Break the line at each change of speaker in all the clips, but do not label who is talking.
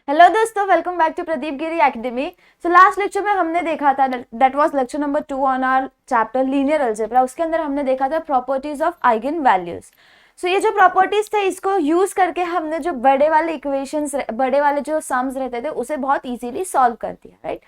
Hello दोस्तों, welcome back to Pradeep Giri academy. So last lecture में हमने देखा था, that was lecture number 2 on our chapter linear algebra. उसके अंदर हमने देखा था properties of eigen values. So ये जो प्रॉपर्टीज थे, इसको यूज करके हमने जो बड़े वाले इक्वेशंस, बड़े वाले जो सम्स रहते थे, उसे बहुत इजीली सॉल्व कर दिया, राइट।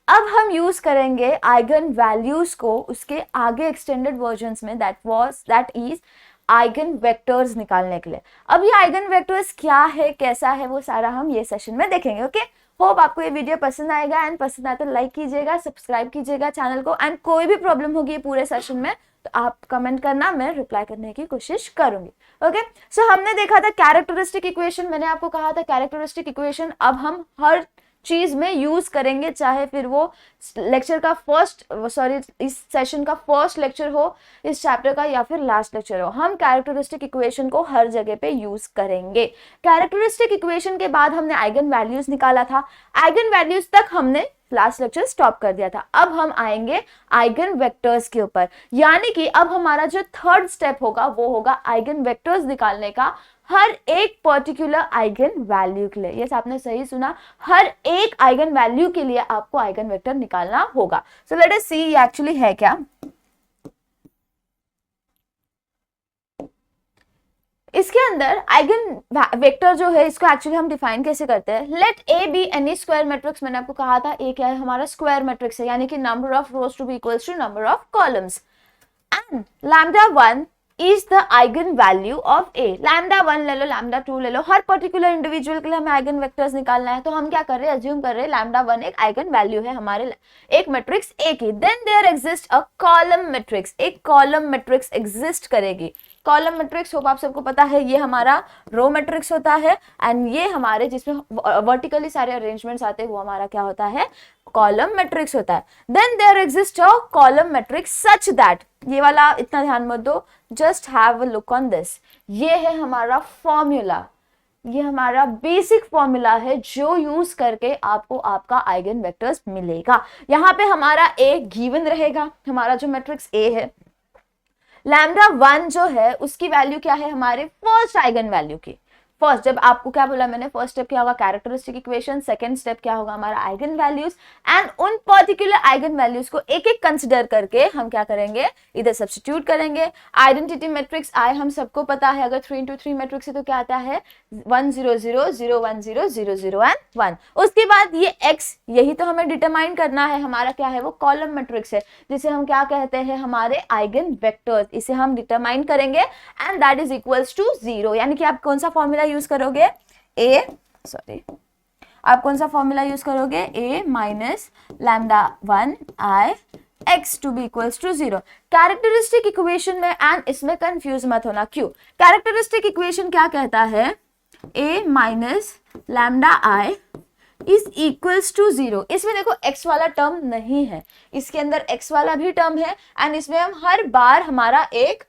अब हम यूज करेंगे आइगन वैल्यूज को उसके आगे एक्सटेंडेड वर्जन्स में, दैट इज आइगन वेक्टर्स निकालने के लिए। अब ये आइगन वेक्टर्स क्या है, कैसा है, वो सारा हम ये सेशन में देखेंगे। ओके, होप आपको ये वीडियो पसंद आएगा, एंड पसंद आए तो लाइक कीजिएगा, सब्सक्राइब कीजिएगा चैनल को, एंड कोई भी प्रॉब्लम होगी पूरे सेशन में तो आप कमेंट करना, मैं रिप्लाई करने की कोशिश करूंगी। ओके, सो हमने देखा था कैरेक्टरिस्टिक इक्वेशन। मैंने आपको कहा था कैरेक्टरिस्टिक इक्वेशन अब हम हर चीज में यूज करेंगे, चाहे फिर वो लेक्चर का इस सेशन का फर्स्ट लेक्चर हो इस चैप्टर का, या फिर लास्ट लेक्चर हो, हम कैरेक्टरिस्टिक इक्वेशन को हर जगह पे यूज करेंगे। कैरेक्टरिस्टिक इक्वेशन के बाद हमने आइगन वैल्यूज निकाला था। आइगन वैल्यूज तक हमने लास्ट लेक्चर स्टॉप कर दिया था। अब हम आएंगे आइगन वेक्टर्स के ऊपर, यानी कि अब हमारा जो थर्ड स्टेप होगा वो होगा आइगन वेक्टर्स निकालने का हर एक पर्टिकुलर आइगन वैल्यू के लिए। यस, आपने सही सुना, हर एक आइगन वैल्यू के लिए आपको आइगन वेक्टर निकालना होगा। सो लेट अस सी ये एक्चुअली है क्या। इसके अंदर आइगन वेक्टर जो है, इसको एक्चुअली हम डिफाइन कैसे करते हैं। Let A be any square matrix. मैंने आपको कहा था ए क्या है, हमारा स्क्वायर मैट्रिक्स है, यानी कि number of rows to be equals to number of columns, and lambda 1 is the eigen value of A. Lambda 1 ले लो, लैम्डा 2 ले लो, हर पर्टिकुलर इंडिविजुअल के लिए हमें आइगन वेक्टर्स निकालना है। तो हम क्या कर रहे हैं, अज्यूम कर रहे हैं लैम्डा 1 एक आइगन वैल्यू है हमारे एक मैट्रिक्स ए की। Then there exist a column matrix, एक कॉलम मैट्रिक्स एग्जिस्ट करेगी। कॉलम मैट्रिक्स होप आप सबको पता है, ये हमारा रो मैट्रिक्स होता है, एंड ये हमारे जिसमें वर्टिकली सारे अरेंजमेंट्स आते हैं वो हमारा क्या होता है, कॉलम मैट्रिक्स होता है। Then there exist a column matrix such that, ये वाला इतना ध्यान मत दो, just have a look on this. ये है हमारा फॉर्मूला, ये हमारा बेसिक फॉर्मूला है जो यूज करके आपको आपका आइगन वेक्टर्स मिलेगा। यहाँ पे हमारा ए गिवन रहेगा, हमारा जो मैट्रिक्स ए है। लैम्डा 1 जो है उसकी वैल्यू क्या है, हमारे फर्स्ट आइगन वैल्यू की। फर्स्ट, जब आपको क्या बोला मैंने, फर्स्ट स्टेप क्या होगा कैरेक्टरिस्टिक इक्वेशन, सेकंड स्टेप क्या होगा हमारा आइगन वैल्यूज, एंड उन पर्टिकुलर आइगन वैल्यूज को एक एक कंसिडर करके हम क्या करेंगे, इधर सब्स्टिट्यूट करेंगे। आइडेंटिटी मैट्रिक्स आई हम सबको पता है, अगर 3 into 3 मैट्रिक्स है तो क्या आता है 1 0 0 0 1 0 0 0 एंड 1। उसके बाद ये x, यही तो हमें डिटरमाइन करना है, हमारा क्या है वो कॉलम मैट्रिक्स है, जिसे हम क्या कहते हैं हमारे आइगन वेक्टर्स। इसे हम डिटरमाइन करेंगे and that is equals to 0, यानी कि आप कौन सा फॉर्मूला यूज करोगे, आप कौन सा फॉर्मूला यूज करोगे, a minus lambda 1 i x to be equals to 0। Characteristic equation में, एंड इसमें कंफ्यूज मत होना, क्यों, कैरेक्टरिस्टिक इक्वेशन क्या कहता है, a minus lambda i is equals to 0। इसमें देखो x वाला टर्म नहीं है, इसके अंदर x वाला भी टर्म है, एंड इसमें हम हर बार हमारा एक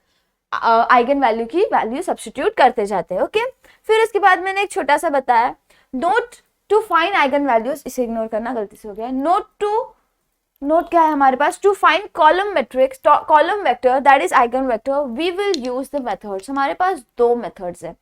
आइगन वैल्यू की वैल्यू सब्स्टिट्यूट करते जाते हैं। ओके, फिर इसके बाद मैंने एक छोटा सा बताया, note to find eigenvalues, इसे इग्नोर करना, गलती से हो गया। नोट क्या है हमारे पास, to find column matrix, column vector that is eigenvector, we will use the methods. हमारे पास दो मेथड्स है,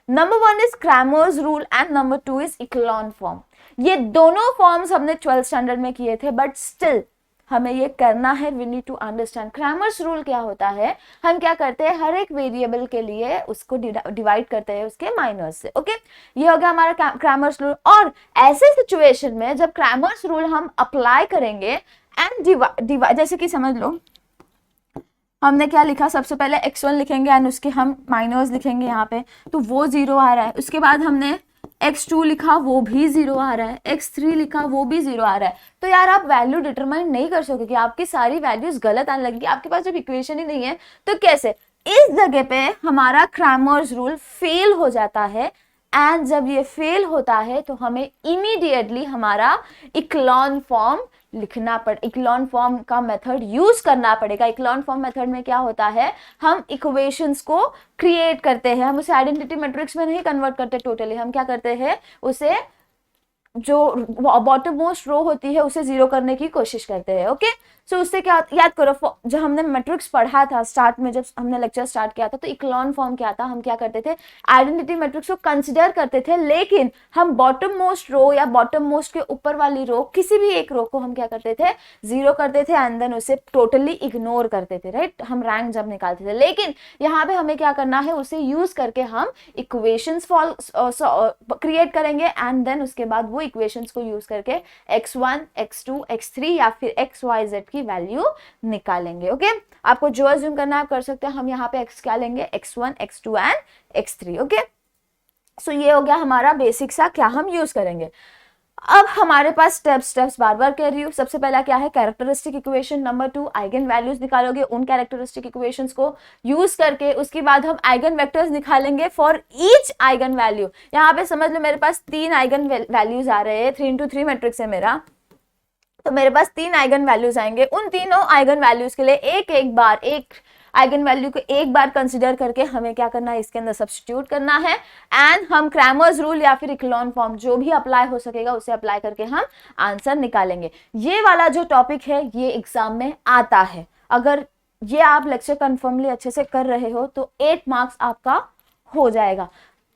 number 1 is Cramer's rule and number 2 is echelon form. ये दोनों फॉर्म्स हमने 12th स्टैंडर्ड में किए थे, बट स्टिल हमें ये करना है, we need to understand. Cramer's rule क्या होता है, हम क्या करते हैं हर एक वेरिएबल के लिए उसको डिवाइड करते हैं उसके माइनर्स से। ओके, ये हो गया हमारा क्रैमर्स रूल। और ऐसे सिचुएशन में जब क्रैमर्स रूल हम अप्लाई करेंगे एंड जैसे कि समझ लो हमने क्या लिखा, सबसे पहले x1 लिखेंगे एंड उसके हम माइनर्स लिखेंगे यहाँ पे, तो वो 0 आ रहा है। उसके बाद हमने x2 लिखा, वो भी 0 आ रहा है, x3 लिखा, वो भी 0 आ रहा है। तो यार आप वैल्यू डिटरमाइन नहीं कर सकोगे कि आपकी सारी वैल्यूज गलत आने लगेगी, आपके पास जब इक्वेशन ही नहीं है तो कैसे। इस जगह पे हमारा क्रैमर्स रूल फेल हो जाता है, एंड जब ये फेल होता है तो हमें इमीडिएटली हमारा इक्लॉन फॉर्म लिखना इक्लॉन फॉर्म का मेथड यूज करना पड़ेगा। इक्लॉन फॉर्म मेथड में क्या होता है, हम इक्वेशंस को क्रिएट करते हैं, हम उसे आइडेंटिटी मैट्रिक्स में नहीं कन्वर्ट करते टोटली, हम क्या करते हैं उसे जो बॉटम मोस्ट रो होती है उसे 0 करने की कोशिश करते हैं। ओके, सो उससे क्या याद करो, जब हमने मैट्रिक्स पढ़ा था स्टार्ट में, जब हमने लेक्चर स्टार्ट किया था, तो इक्लॉन फॉर्म क्या था, हम क्या करते थे, आइडेंटिटी मैट्रिक्स को कंसिडर करते थे, लेकिन हम बॉटम मोस्ट रो या बॉटम मोस्ट के ऊपर वाली रो, किसी भी एक रो को हम क्या करते थे, 0 करते थे एंड देन उसे टोटली इग्नोर करते थे, राइट, हम रैंक जब निकालते थे। लेकिन यहाँ पे हमें क्या करना है, उसे यूज करके हम इक्वेशंस क्रिएट करेंगे एंड देन उसके बाद वो इक्वेशंस को यूज करके x1, x2, x3 या फिर xyz की वैल्यू निकालेंगे। ओके, आपको जो अज्यूम करना है आप कर सकते हैं। हम यहाँ पे x क्या लेंगे, x1, x2 and x3। Okay, सो ये हो गया हमारा बेसिक सा क्या हम यूज करेंगे। अब हमारे पास स्टेप्स बार बार कह रही हूँ। सबसे पहला क्या है, characteristic equation. Number 2, eigen values निकालोगे, उन कैरेक्टरिस्टिक इक्वेशंस को यूज करके उसके बाद हम आइगन वेक्टर्स निकालेंगे फॉर ईच आइगन वैल्यू। यहाँ पे समझ लो मेरे पास 3 आइगन वैल्यूज आ रहे हैं, 3x3 मैट्रिक्स है मेरा, तो मेरे पास 3 आइगन वैल्यूज आएंगे। उन तीनों आइगन वैल्यूज के लिए एक बार एक आइगन वैल्यू को एक बार कंसीडर करके हमें क्या करना है, इसके अंदर सब्स्टिट्यूट करना है एंड हम क्रैमर्स रूल या फिर इक्लॉन फॉर्म जो भी अप्लाई हो सकेगा उसे अप्लाई करके हम आंसर निकालेंगे। ये वाला जो टॉपिक है ये एग्जाम में आता है। अगर ये आप लेक्चर कंफर्मली अच्छे से कर रहे हो तो 8 मार्क्स आपका हो जाएगा।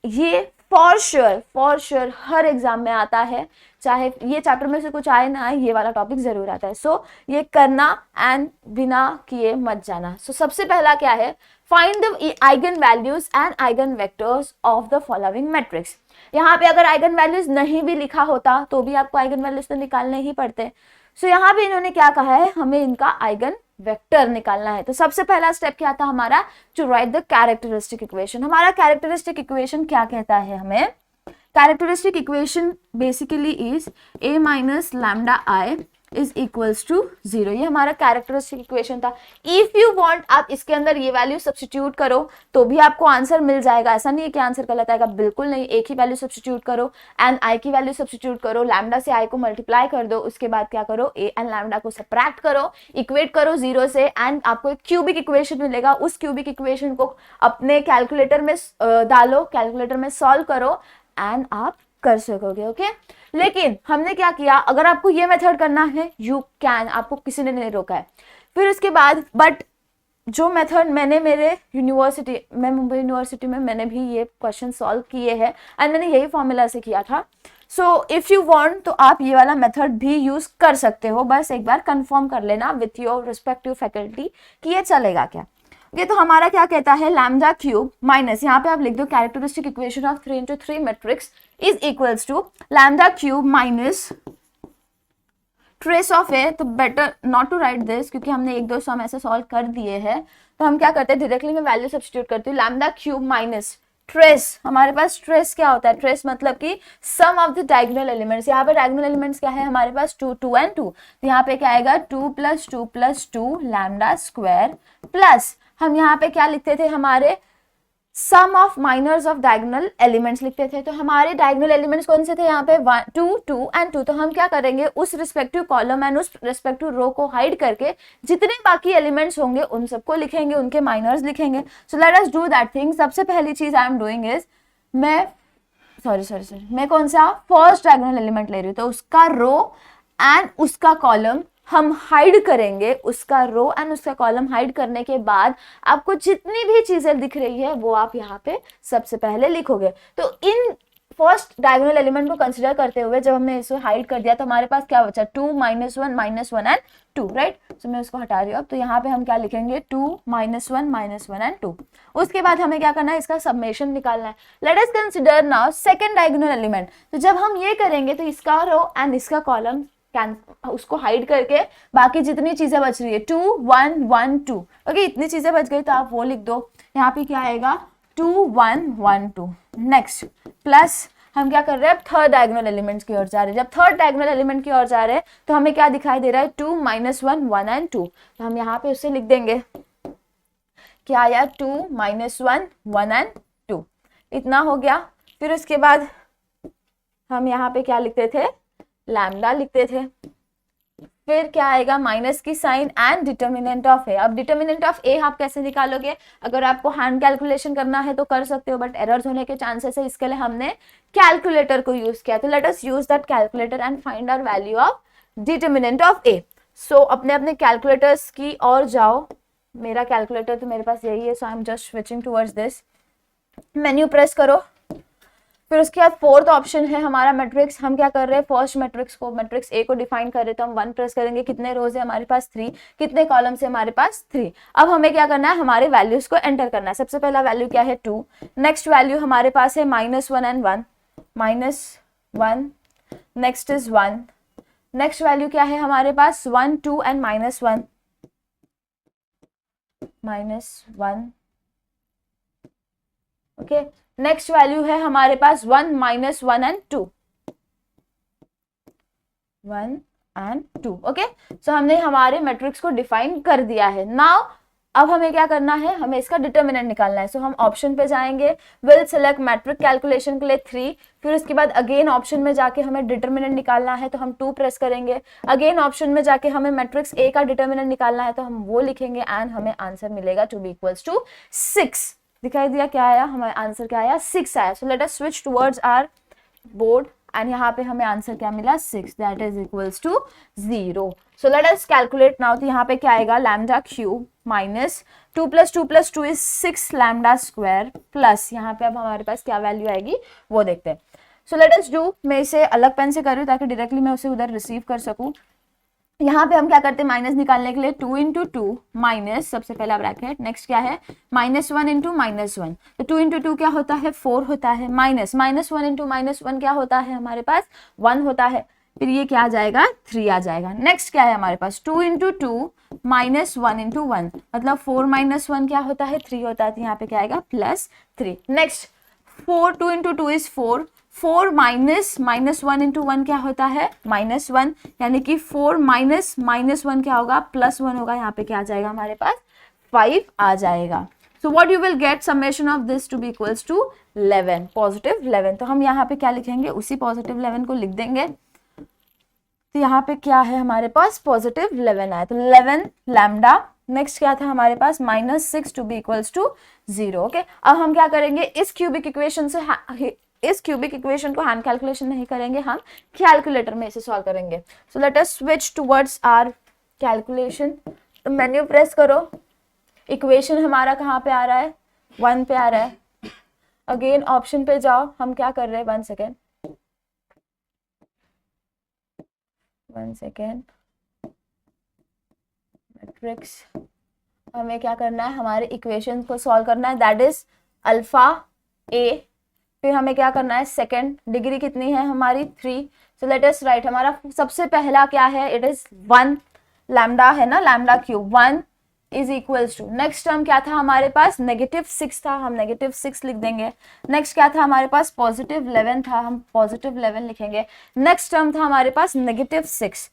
ये फॉर श्योर हर एग्जाम में आता है, चाहे ये चैप्टर में से कुछ आए ना आए, ये वाला टॉपिक जरूर आता है। सो ये करना एंड बिना किए मत जाना। सो सबसे पहला क्या है, find the eigen values and eigen vectors of the following matrix. यहाँ पे अगर आइगन वैल्यूज नहीं भी लिखा होता तो भी आपको आइगन वैल्यूज तो निकालने ही पड़ते। सो यहाँ पे इन्होंने क्या कहा है, हमें इनका आइगन वेक्टर निकालना है। तो सबसे पहला स्टेप क्या था हमारा, to write the characteristic equation. हमारा कैरेक्टरिस्टिक इक्वेशन क्या कहता है हमें, characteristic equation basically is a minus lambda i is equals to 0। ये हमारा कैरेक्टरिस्टिक इक्वेशन था। इफ यू वांट आप इसके अंदर ये वैल्यू सब्स्टिट्यूट करो तो भी आपको आंसर मिल जाएगा। ऐसा नहीं है कि आंसर गलत आएगा, बिल्कुल नहीं। एक ही वैल्यू सब्स्टिट्यूट करो एंड i की वैल्यू सब्स्टिट्यूट करो, लैम्डा से i को मल्टीप्लाई कर दो, उसके बाद क्या करो, a एंड लैम्डा को सब्ट्रैक्ट करो, इक्वेट करो 0 से एंड आपको एक क्यूबिक इक्वेशन मिलेगा। उस क्यूबिक इक्वेशन को अपने कैलकुलेटर में डालो, कैलकुलेटर में सॉल्व करो एंड आप कर सकोगे। ओके, लेकिन हमने क्या किया, अगर आपको ये मेथड करना है यू कैन, आपको किसी ने नहीं रोका है। फिर उसके बाद बट जो मेथड मैंने मेरे यूनिवर्सिटी में, मुंबई यूनिवर्सिटी में मैंने भी ये क्वेश्चन सॉल्व किए हैं एंड मैंने यही फॉर्मूला से किया था। सो इफ यू वांट तो आप ये वाला मेथड भी यूज कर सकते हो, बस एक बार कंफर्म कर लेना विथ योर रिस्पेक्टिव फैकल्टी कि ये चलेगा क्या। ओके, तो हमारा क्या कहता है, लैम्डा क्यूब माइनस, यहाँ पे आप लिख दो characteristic equation of 3x3 matrix is equals to lambda cube minus trace of A. तो better not to write this क्योंकि हमने 1-2 सम ऐसे सॉल्व कर दिए हैं। तो हम क्या करते हैं, डायरेक्टली मैं वैल्यू सब्स्टिट्यूट करती हूँ, लैम्डा क्यूब माइनस ट्रेस। हमारे पास ट्रेस क्या होता है, ट्रेस मतलब कि सम ऑफ द डायगोनल एलिमेंट्स। यहाँ पे डायगोनल एलिमेंट्स क्या है हमारे पास, 2, 2 एंड 2। तो यहाँ पे क्या आएगा, 2 + 2 + 2 लैम्डा स्क्वायर प्लस हम यहाँ पे क्या लिखते थे, हमारे sum of minors of diagonal elements लिखते थे। तो हमारे डायगोनल एलिमेंट्स कौन से थे यहाँ पे, 1, 2, 2 एंड 2। तो हम क्या करेंगे, उस रिस्पेक्टिव कॉलम एंड उस रिस्पेक्टिव रो को हाइड करके जितने बाकी एलिमेंट्स होंगे उन सबको लिखेंगे, उनके माइनर्स लिखेंगे। सो let us do that thing. सबसे पहली चीज आई एम डूइंग इज मैं कौन सा फर्स्ट डायगोनल एलिमेंट ले रही हूँ, तो उसका रो एंड उसका कॉलम हम हाइड करेंगे। उसका रो एंड उसका कॉलम हाइड करने के बाद आपको जितनी भी चीजें दिख रही है वो आप यहाँ पे सबसे पहले लिखोगे। तो इन फर्स्ट डायगोनल एलिमेंट को कंसीडर करते हुए जब हमने इसे हाइड कर दिया तो हमारे पास क्या बचा, 2 - 1 -1 एंड 2, राइट। सो मैं उसको हटा रही हूँ अब। तो यहाँ पे हम क्या लिखेंगे, 2 - 1 -1 एंड 2। उसके बाद हमें क्या करना है, इसका समेशन निकालना है। Let us consider now second diagonal element. तो जब हम ये करेंगे तो इसका रो एंड इसका कॉलम उसको हाइड करके बाकी जितनी चीजें बच रही है 2 1 1 2, ओके, इतनी चीजें बच गई तो आप वो लिख दो। यहाँ पे क्या आएगा, 2 1 1 2। नेक्स्ट प्लस हम क्या कर रहे हैं, अब थर्ड डायगोनल एलिमेंट्स की ओर जा रहे हैं। जब थर्ड डायगोनल एलिमेंट की ओर जा रहे हैं तो हमें क्या दिखाई दे रहा है, 2 - 1 1 एंड 2। तो हम यहाँ पे उससे लिख देंगे क्या आया, 2 - 1 1 एंड 2। इतना हो गया। फिर उसके बाद हम यहाँ पे क्या लिखते थे, लैम्डा लिखते थे। फिर क्या आएगा, माइनस की साइन एंड डिटर्मिनेंट ऑफ ए। अब डिटर्मिनेंट ऑफ ए आप कैसे निकालोगे, अगर आपको हैंड कैलकुलेशन करना है तो कर सकते हो, बट एरर्स होने के चांसेस है, इसके लिए हमने कैलकुलेटर को यूज किया। तो let us use that calculator and find our value of determinant of A. सो अपने अपने कैलकुलेटर्स की और जाओ, मेरा कैलकुलेटर तो मेरे पास यही है, so I am just switching towards this. Menu press करो, फिर उसके बाद फोर्थ ऑप्शन है हमारा मैट्रिक्स। हम क्या कर रहे हैं, फर्स्ट मैट्रिक्स को, मैट्रिक्स ए को डिफाइन कर रहे हैं, तो हम 1 प्रेस करेंगे। कितने रोज है हमारे पास 3, कितने कॉलम से हमारे पास 3। अब हमें क्या करना है, हमारे वैल्यूज को एंटर करना है। सबसे पहला वैल्यू क्या है 2, नेक्स्ट वैल्यू हमारे पास है -1 and 1, -1, next is 1, next value क्या है हमारे पास 1, 2 एंड -1, -1, ओके। नेक्स्ट वैल्यू है हमारे पास 1, -1 एंड 2, 1 एंड 2, ओके। सो हमने हमारे मैट्रिक्स को डिफाइन कर दिया है। नाउ अब हमें क्या करना है, हमें इसका डिटर्मिनेंट निकालना है। सो हम ऑप्शन पे जाएंगे, विल सेलेक्ट मैट्रिक कैलकुलेशन के लिए 3, फिर उसके बाद अगेन ऑप्शन में जाके हमें डिटर्मिनेंट निकालना है, तो हम 2 प्रेस करेंगे। अगेन ऑप्शन में जाके हमें मैट्रिक्स ए का डिटर्मिनेंट निकालना है, तो हम वो लिखेंगे एंड हमें आंसर मिलेगा टू बी इक्वल्स टू 6। दिखाई दिया क्या आया, हमारा आंसर क्या आया, 6 आया। So let us switch towards our board and यहाँ पे हमें आंसर क्या मिला, 6, that is equals to 0। So let us calculate now. तो यहाँ पे क्या आएगा, lambda cube minus 2 + 2 + 2 is 6 lambda square plus, यहाँ पे अब हमारे पास क्या वैल्यू आएगी वो देखते हैं। सो लेट अस डू, मैं इसे अलग पेन से कर रही हूँ ताकि डायरेक्टली मैं उसे उधर रिसीव कर सकूँ। यहाँ पे हम क्या करते हैं, माइनस निकालने के लिए 2 × 2 माइनस, सबसे पहला ब्रैकेट, नेक्स्ट क्या है -1 × -1, तो 2 × 2 क्या होता है 4 होता है, माइनस -1 × -1 क्या होता है हमारे पास 1 होता है, फिर ये क्या आ जाएगा 3 आ जाएगा। नेक्स्ट क्या है हमारे पास 2 × 2 -1 × 1, मतलब 4 - 1 क्या होता है 3 होता है, तो यहाँ पे क्या आएगा +3। नेक्स्ट 4, 2 × 2 इज 4, 4 माइनस -1 × 1 क्या होता है -1, यानी कि 4 माइनस -1 क्या होगा +1 होगा, यहाँ पे क्या आ जाएगा हमारे पास 5 आ जाएगा। So what you will get, summation of this to be equals to 11, +11। तो हम यहाँ पे क्या लिखेंगे, उसी +11 को लिख देंगे। तो यहाँ पे क्या है हमारे पास +11 आया, तो 11 लैम्डा, नेक्स्ट क्या था हमारे पास -6 to be equals to 0, okay. अब हम क्या करेंगे, इस क्यूबिक इक्वेशन से इस क्यूबिक इक्वेशन को हैंड कैलकुलेशन नहीं करेंगे, हम कैलकुलेटर में इसे सॉल्व करेंगे। So let us switch towards our calculation. तो मेन्यू प्रेस करो, इक्वेशन हमारा कहाँ पे आ रहा है 1 पे आ रहा है। अगेन ऑप्शन पे जाओ, हम क्या कर रहे हैं 1 सेकेंड, मैट्रिक्स, हमें क्या करना है, हमारे इक्वेशन को सॉल्व करना है, दैट इज अल्फा ए। फिर हमें क्या करना है, सेकेंड डिग्री कितनी है हमारी 3। सो लेट अस राइट, हमारा सबसे पहला क्या है, इट इज 1 लैम्डा है ना, lambda cube 1 is equals to, next term क्या था हमारे पास -6 था, हम -6 लिख देंगे। नेक्स्ट क्या था हमारे पास +11 था, हम +11 लिखेंगे। नेक्स्ट टर्म था हमारे पास -6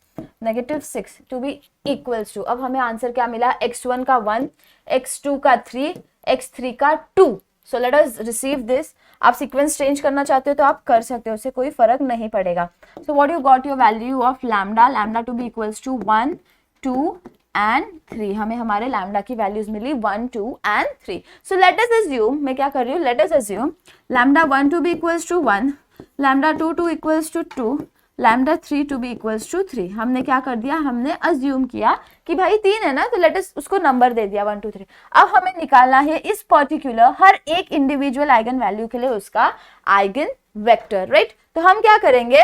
टू बी इक्वल्स टू, अब हमें आंसर क्या मिला, x1 का 1, x2 का 3, x3 का 2। सो लेट अस रिसीव दिस। आप सीक्वेंस चेंज करना चाहते हो तो आप कर सकते हो, उससे कोई फर्क नहीं पड़ेगा। So what you got your value of lambda to be equals to 1, 2 and 3, हमें हमारे लैम्डा की वैल्यूज मिली 1, 2 and 3। So let us assume, मैं क्या कर रही हूँ, let us assume lambda 1 to be equals to 1, lambda 2 to equals to 2, lambda 3 to be equals to 3। हमने क्या कर दिया, हमने अज्यूम किया कि भाई 3 है ना, तो लेट अस उसको नंबर दे दिया 1, 2, 3। अब हमें निकालना है इस पर्टिकुलर हर एक इंडिविजुअल आइगन वैल्यू के लिए उसका आइगन वेक्टर, राइट। तो हम क्या करेंगे,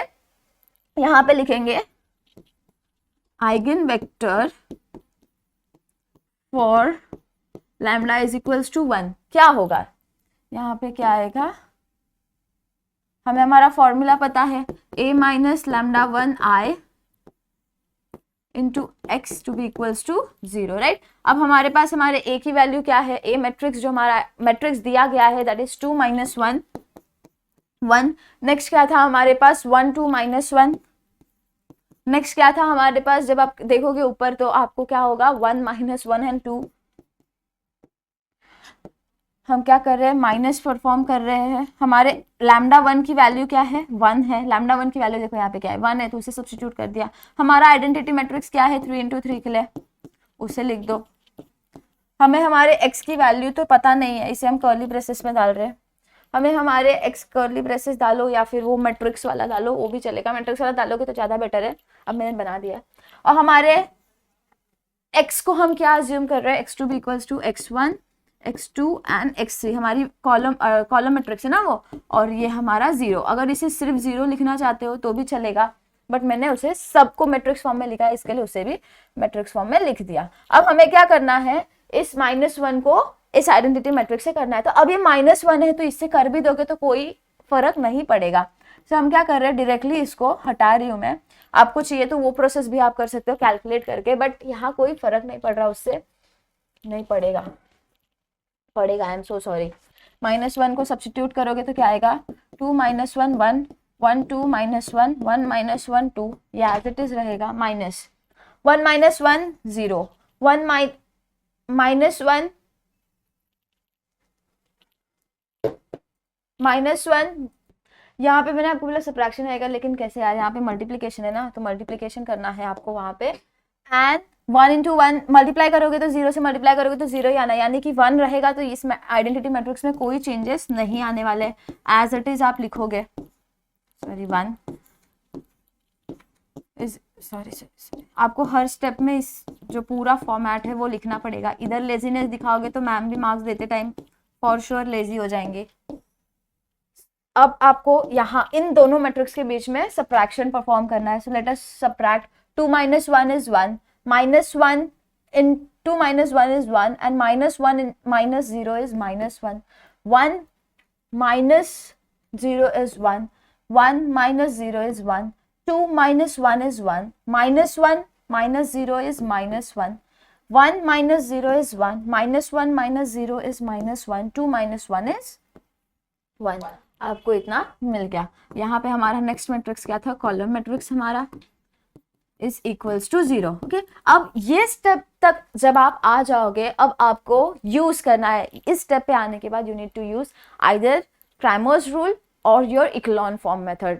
यहाँ पे लिखेंगे eigen vector for lambda is equals to 1। क्या होगा यहाँ पे, क्या आएगा, हमें हमारा फॉर्मूला पता है, a minus lambda 1 i into x to be equals to 0, right. अब हमारे पास हमारे a की वैल्यू क्या है, a मैट्रिक्स जो हमारा मैट्रिक्स दिया गया है दैट इज 2 - 1, 1। नेक्स्ट क्या था हमारे पास 1, 2 - 1। नेक्स्ट क्या था हमारे पास, जब आप देखोगे ऊपर तो आपको क्या होगा 1 - 1 एंड 2। हम क्या कर रहे हैं, माइनस परफॉर्म कर रहे हैं। हमारे लैम्डा 1 की वैल्यू क्या है 1 है, लैम्डा 1 की वैल्यू देखो यहाँ पे क्या है 1 है, तो उसे सब्स्टिट्यूट कर दिया। हमारा आइडेंटिटी मैट्रिक्स क्या है 3 × 3 के लिए, उसे लिख दो। हमें हमारे x की वैल्यू तो पता नहीं है, इसे हम कर्ली ब्रेसेस में डाल रहे हैं। हमें हमारे x कर्ली ब्रेसेस डालो या फिर वो मैट्रिक्स वाला डालो, वो भी चलेगा, मैट्रिक्स वाला डालोगे तो ज़्यादा बेटर है, अब मैंने बना दिया। और हमारे x को हम क्या अज्यूम कर रहे हैं, x2 भी equals to x1 x2 and x3 हमारी कॉलम मैट्रिक्स है ना वो, और ये हमारा 0। अगर इसे सिर्फ 0 लिखना चाहते हो तो भी चलेगा, बट मैंने उसे सबको मैट्रिक्स फॉर्म में लिखा है, इसके लिए उसे भी मैट्रिक्स फॉर्म में लिख दिया। अब हमें क्या करना है, इस -1 को इस आइडेंटिटी मैट्रिक्स से करना है। तो अब ये -1 है तो इससे कर भी दोगे तो कोई फर्क नहीं पड़ेगा। तो हम क्या कर रहे हैं, डायरेक्टली इसको हटा रही हूँ मैं। आपको चाहिए तो वो प्रोसेस भी आप कर सकते हो कैलकुलेट करके, बट यहाँ कोई फर्क नहीं पड़ रहा, उससे नहीं पड़ेगा, आई एम सो सॉरी। -1 को सब्स्टिट्यूट करोगे तो क्या आएगा, 2 - 1 1 1 2 - 1 1 - 1 2, ये एज इट इज रहेगा। -1 - 1 0 1 -1 -1, यहाँ पे मैंने आपको बोला सब्ट्रैक्शन आएगा, लेकिन कैसे आया, यहाँ पे मल्टीप्लीकेशन है ना, तो मल्टीप्लीकेशन करना है आपको वहाँ पे। एंड 1 × 1 मल्टीप्लाई करोगे तो 0 से मल्टीप्लाई करोगे तो 0 ही आना, यानी कि 1 रहेगा, तो इस आइडेंटिटी मैट्रिक्स में कोई चेंजेस नहीं आने वाले, एज इट इज आप लिखोगे। सॉरी 1 इज सॉरी आपको हर स्टेप में इस जो पूरा फॉर्मेट है वो लिखना पड़ेगा। इधर लेजीनेस दिखाओगे तो मैम भी मार्क्स देते टाइम फॉर श्योर लेजी हो जाएंगे। अब आपको यहाँ इन दोनों मैट्रिक्स के बीच में सब्ट्रैक्शन परफॉर्म करना है। सो let us subtract 2 - 1 is 1 -1 in 2 - 1 is 1 and -1 in -0 is -1 1 - 0 is 1 1 - 0 is 1 2 - 1 is 1 -1 - 0 is -1 1 - 0 is 1 -1 - 0 is -1 2 - 1 is 1। आपको इतना मिल गया। यहाँ पे हमारा नेक्स्ट मैट्रिक्स क्या था, कॉलम मैट्रिक्स हमारा इज इक्वल्स टू 0। ओके, अब ये स्टेप तक जब आप आ जाओगे, अब आपको यूज करना है। इस स्टेप पे आने के बाद you need to use either Cramer's rule और योर इक्लोन फॉर्म मेथड।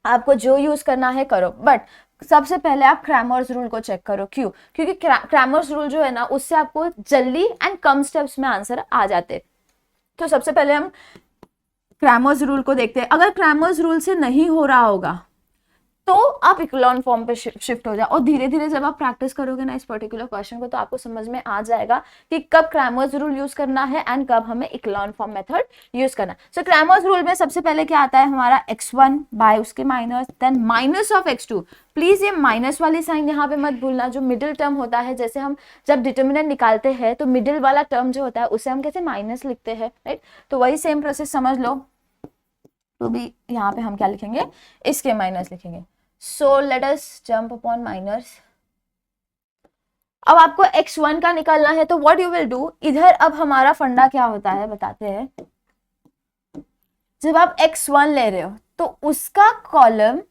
आपको जो यूज करना है करो, बट सबसे पहले आप क्रैमर्स रूल को चेक करो। क्यों? क्योंकि क्रैमर्स रूल जो है ना, उससे आपको जल्दी एंड कम स्टेप्स में आंसर आ जाते। तो सबसे पहले हम क्रैमर्स रूल को देखते हैं। अगर क्रैमर्स रूल से नहीं हो रहा होगा तो आप इक्लोन फॉर्म पे शिफ्ट हो जाओ, और धीरे धीरे जब आप प्रैक्टिस करोगे ना इस पर्टिकुलर क्वेश्चन को, तो आपको समझ में आ जाएगा कि कब क्रैमर्स रूल यूज करना है एंड कब हमें इक्लोन फॉर्म मेथड यूज करना है। सो क्रैमर्स रूल में सबसे पहले क्या आता है हमारा, x1 बाय उसके minus, then minus of x2। Please ये माइनस वाली साइन यहाँ पे मत भूलना। जो मिडिल टर्म होता है, जैसे हम जब डिटर्मिनेंट निकालते हैं तो मिडिल वाला टर्म जो होता है उसे हम कैसे माइनस लिखते हैं, राइट? तो वही सेम प्रोसेस समझ लो। तो भी यहाँ पे हम क्या लिखेंगे, इसके माइनस लिखेंगे। सो लेट अस जंप अपॉन माइनस। अब आपको x1 का निकालना है, तो व्हाट यू विल डू, इधर अब हमारा फंडा क्या होता है बताते हैं। जब आप x1 ले रहे हो तो उसका कॉलम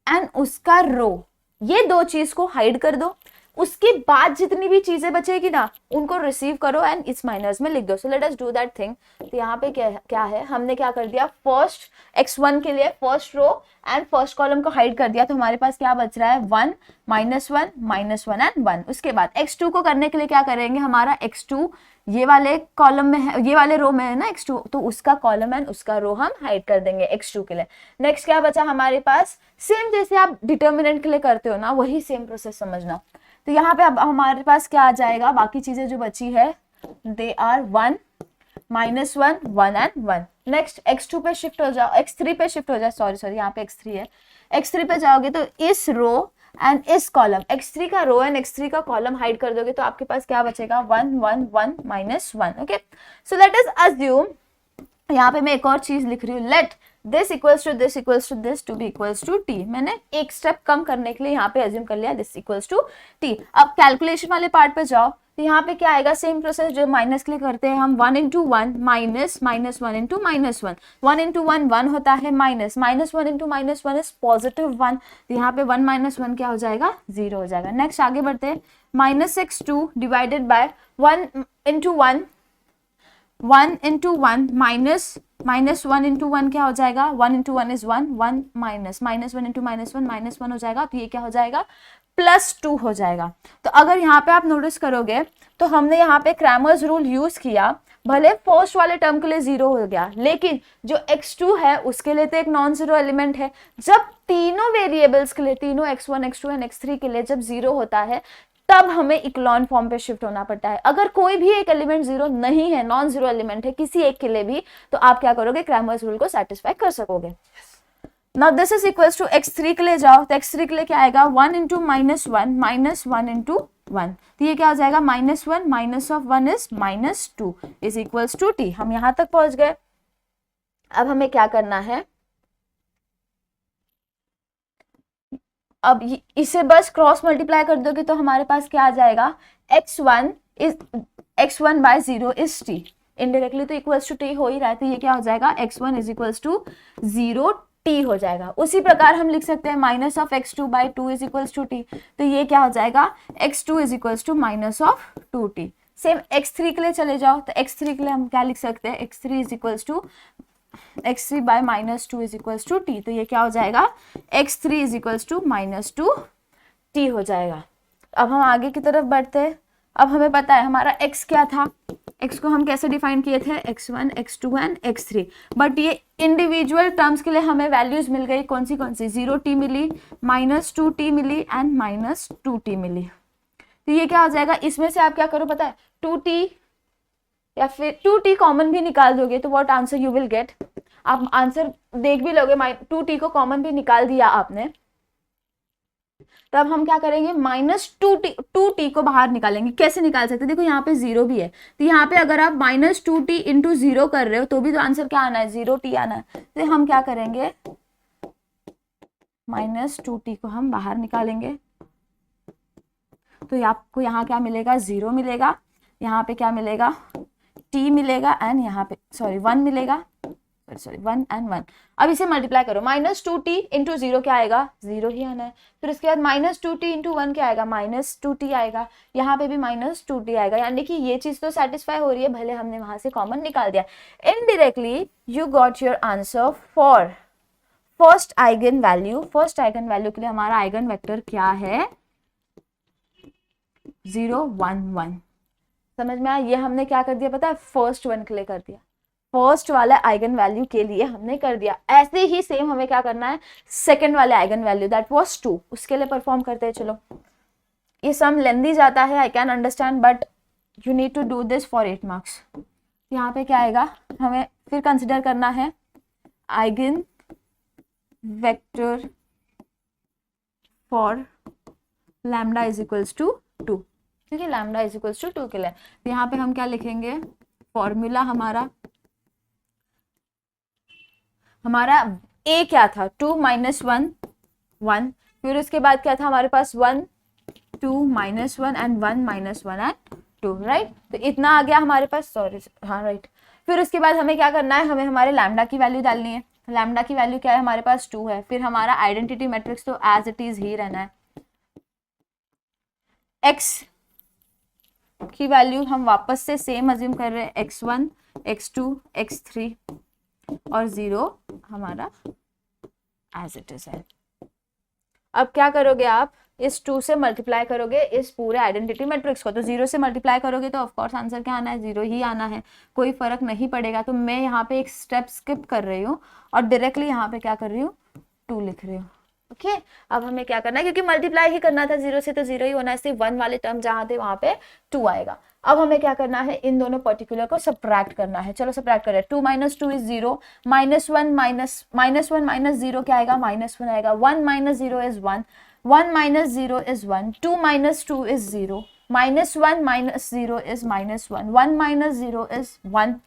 एंड उसका रो, ये दो चीज को हाइड कर दो। उसके बाद जितनी भी चीजें बचेगी ना, उनको रिसीव करो एंड इस माइनस में लिख दो। सो let us do that thing. तो यहाँ पे क्या है, हमने क्या कर दिया, फर्स्ट x1 के लिए first row and first column को हाइड कर दिया। तो हमारे पास क्या बच रहा है, 1 -1 -1 एंड 1। उसके बाद x2 को करने के लिए क्या करेंगे, हमारा x2 ये वाले कॉलम में है, ये वाले रो में है ना x2, तो उसका कॉलम एंड उसका रो हम हाइड कर देंगे x2 के लिए। नेक्स्ट क्या बचा हमारे पास, सेम जैसे आप डिटर्मिनेंट के लिए करते हो ना, वही सेम प्रोसेस समझना। तो यहाँ पे अब हमारे पास क्या आ जाएगा, बाकी चीजें जो बची है they are 1 -1 1 and 1। Next x2 पे शिफ्ट हो जाओ, x3 पे शिफ्ट हो जाओ, सॉरी यहाँ पे x3 है। x3 पे जाओगे तो इस रो एंड इस कॉलम, x3 का रो एंड x3 का कॉलम हाइड कर दोगे, तो आपके पास क्या बचेगा, 1 1 1 -1। Okay, so let us assume, यहाँ पे मैं एक और चीज लिख रही हूँ, let this equals to this equals to this to be equals to t. मैंने एक स्टेप कम करने के लिए यहाँ पे अज्यूम कर लिया दिस इक्वल्स टू टी। अब कैलकुलेशन वाले पार्ट पे जाओ, तो यहाँ पे क्या आएगा, सेम प्रोसेस जो माइनस के लिए करते हैं हम, 1 × 1 माइनस -1 × -1 1 × 1 1 होता है माइनस -1 × -1 इज +1। तो यहाँ पे 1 - 1 क्या हो जाएगा, 0 हो जाएगा। नेक्स्ट आगे बढ़ते हैं, -x2 डिवाइडेड बाय 1 × 1 1 × 1 माइनस -1 × 1 क्या हो जाएगा, 1 × 1 इज 1 1 माइनस -1 × -1 -1 हो जाएगा। तो ये क्या हो जाएगा, +2 हो जाएगा। तो अगर यहाँ पे आप नोटिस करोगे तो हमने यहाँ पे क्रैमर्स रूल यूज किया, भले फर्स्ट वाले टर्म के लिए 0 हो गया, लेकिन जो x2 है उसके लिए तो एक नॉन जीरो एलिमेंट है। जब तीनों वेरिएबल्स के लिए, तीनों x1 x2 एंड x3 के लिए जब 0 होता है, तब हमें इक्लॉन फॉर्म पे शिफ्ट होना पड़ता है। अगर कोई भी एक एलिमेंट जीरो नहीं है, नॉन जीरो एलिमेंट है किसी एक के लिए भी, तो आप क्या करोगे, क्रैमर्स रूल को सेटिस्फाई कर सकोगे। Now this is equals to x3 के लिए जाओ, तो x3 के लिए क्या आएगा, 1 इंटू -1 -1 इंटू 1, तो ये क्या हो जाएगा, -1 minus of 1 is -2 is equals to t। हम यहां तक पहुंच गए। अब हमें क्या करना है, अब इसे बस क्रॉस मल्टीप्लाई कर दोगे तो हमारे पास क्या आ जाएगा, x1 by 0 is t। Indirectly तो इक्वल्स टू t हो ही रहा है, तो ये क्या हो जाएगा, x1 is equals to 0 t हो जाएगा। उसी प्रकार हम लिख सकते हैं minus of x2 by 2 is equals to t, तो ये क्या हो जाएगा, x2 is equals to minus of 2t। Same x3 के लिए चले जाओ, तो x3 के लिए हम क्या लिख सकते हैं, x3 is equals to x3 by -2 is equals to t, तो ये क्या हो जाएगा, x3 is equals to -2 t हो जाएगा। अब हम आगे की तरफ बढ़ते हैं। अब हमें पता है हमारा x क्या था, x को हम कैसे डिफाइन किए थे, x1 x2 and x3, but ये इंडिविजुअल टर्म्स के लिए हमें वैल्यूज मिल गई, कौन सी 0t milli, -2t milli and -2t मिली। तो ये क्या हो जाएगा, इसमें से आप क्या करो पता है, 2t या फिर 2t कॉमन भी निकाल दोगे तो what answer you will gate, आप आंसर देख भी लोगे, 2t को कॉमन भी निकाल दिया आपने, तब हम क्या करेंगे, -2t को बाहर निकालेंगे। कैसे निकाल सकते हैं, देखो यहाँ पे 0 भी है, तो यहाँ पे अगर आप -2t इंटू 0 कर रहे हो तो भी तो आंसर क्या आना है, 0t आना है। तो हम क्या करेंगे, -2t को हम बाहर निकालेंगे, तो आपको यहाँ क्या मिलेगा, 0 मिलेगा, यहाँ पे क्या मिलेगा, t मिलेगा एंड यहाँ पे 1 मिलेगा, 1 एंड 1। अब इसे मल्टीप्लाई करो, -2t इंटू 0 क्या आएगा, 0 ही आना है। फिर इसके बाद -2t इंटू 1 क्या आएगा, -2t आएगा, यहाँ पे भी -2t आएगा, यानी कि ये चीज तो सेटिस्फाई हो रही है, भले हमने वहां से कॉमन निकाल दिया। Indirectly you got your answer for first eigen value. First eigen value के लिए हमारा आइगन वेक्टर क्या है, 0 1 1। समझ में आया, ये हमने क्या कर दिया पता है, फर्स्ट वन के लिए कर दिया, फर्स्ट वाले आइगन वैल्यू के लिए हमने कर दिया। ऐसे ही सेम हमें क्या करना है, सेकंड वाले आइगन वैल्यू दैट वाज 2, उसके लिए परफॉर्म करते हैं। चलो ये सम लेंदी जाता है, I can understand, but you need to do this for 8 marks. यहाँ पे क्या आएगा, हमें फिर कंसिडर करना है eigen vector for lambda is equals to 2, ठीक है, लैम्डा इज इक्वल्स टू 2 के लिए। तो यहाँ पे हम क्या लिखेंगे, फॉर्मूला हमारा a क्या था, 2 -1 1, फिर उसके बाद क्या था हमारे पास 1 2 -1 एंड 1 -1 एंड 2, राइट। तो इतना आ गया हमारे पास, सॉरी हाँ राइट। फिर उसके बाद हमें क्या करना है, हमें हमारे लैम्डा की वैल्यू डालनी है। लैम्डा की वैल्यू क्या है, हमारे पास 2 है। फिर हमारा आइडेंटिटी मैट्रिक्स तो एज इट इज ही रहना है। x की वैल्यू हम वापस से सेम अज्यूम कर रहे हैं, x1 x2 x3 और 0 हमारा एज इट इज है। अब क्या करोगे आप, इस 2 से मल्टीप्लाई करोगे इस पूरे आइडेंटिटी मैट्रिक्स को, तो 0 से मल्टीप्लाई करोगे तो ऑफ कोर्स आंसर क्या आना है, 0 ही आना है, कोई फर्क नहीं पड़ेगा। तो मैं यहाँ पे एक स्टेप स्किप कर रही हूँ और डायरेक्टली यहाँ पे क्या कर रही हूँ, 2 लिख रही हूँ। ओके अब हमें क्या करना है, क्योंकि मल्टीप्लाई ही करना था 0 से, तो 0 ही होना है, सिर्फ 1 वाले टर्म जहाँ थे वहां पे 2 आएगा। अब हमें क्या करना है, इन दोनों पर्टिकुलर को सब्ट्रैक्ट करना है। चलो सब्ट्रैक्ट करें, 2 - 2 इज 0, -1 माइनस 0 क्या आएगा, -1 आएगा, 1 - 0 is 1, 1 - 0 is 1, 2 - 2 is 0, -1 - 0 is -1, 1 - 0 is 1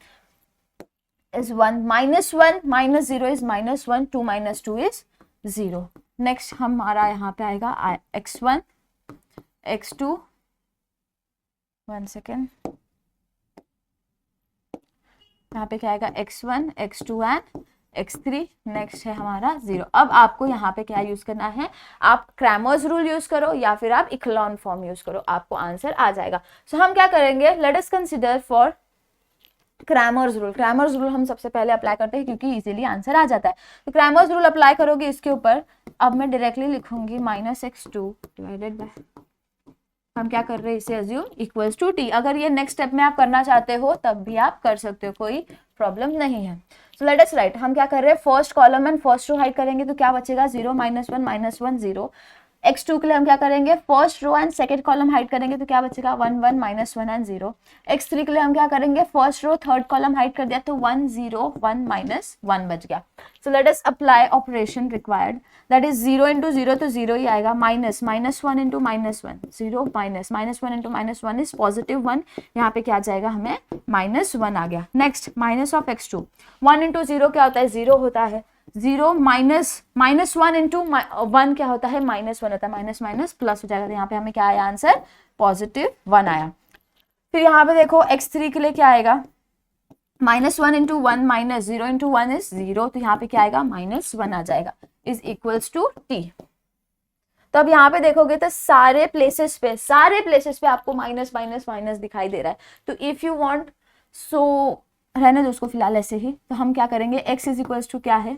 -1 - 0 is -1, 2 - 2 is 0। Next हमारा यहाँ पे आएगा x1 x2, 1 सेकेंड, यहाँ पे क्या आएगा, x1 x2 and x3। Next है हमारा 0। अब आपको यहाँ पे क्या यूज करना है, आप क्रैमर्स रूल यूज करो या फिर आप इक्लॉन फॉर्म यूज करो, आपको आंसर आ जाएगा। सो हम क्या करेंगे, let us consider for Cramer's rule. Cramer's rule हम सबसे पहले अप्लाई करते हैं क्योंकि इजीली आंसर आ जाता है। तो क्रैमर्स रूल अप्लाई करोगे इसके ऊपर, अब मैं डायरेक्टली लिखूंगी -x2 डिवाइडेड बाय, हम क्या कर रहे हैं इसे अज्यूम इक्वल्स टू t। अगर ये नेक्स्ट स्टेप में आप करना चाहते हो तब भी आप कर सकते हो, कोई प्रॉब्लम नहीं है। सो लेट अस राइट, हम क्या कर रहे हैं, first column and first row hide करेंगे तो क्या बचेगा, 0 -1 -1 0, x2 के लिए हम क्या करेंगे, first row and second column hide करेंगे तो क्या बचेगा 1 1 माइनस 1 एंड 0। x3 के लिए हम क्या करेंगे, first row third column hide कर दिया तो 1 0 1 माइनस 1 बच गया। सो let us apply operation required, that is 0 into 0 तो 0 ही आएगा, minus minus 1 into minus 1 0 minus minus 1 into minus 1 is positive 1, यहाँ पे क्या आ जाएगा हमें माइनस 1 आ गया। Next minus of x2, 1 into 0 क्या होता है 0 होता है, 0 माइनस माइनस 1 इंटू 1 क्या होता है माइनस 1 होता है, माइनस माइनस प्लस हो जाएगा, तो यहाँ पे हमें क्या आया आंसर पॉजिटिव 1 आया। फिर यहाँ पे देखो x3 के लिए क्या आएगा, minus 1 into 1 minus 0 into 1 is 0, तो यहाँ पे क्या आएगा माइनस 1 आ जाएगा, इज इक्वल्स टू t। तो अब यहाँ पे देखोगे तो सारे प्लेसेस पे आपको माइनस माइनस माइनस दिखाई दे रहा है। तो इफ यू वांट, सो रहने दो उसको फिलहाल ऐसे ही, तो हम क्या करेंगे x इज इक्वल्स टू क्या है,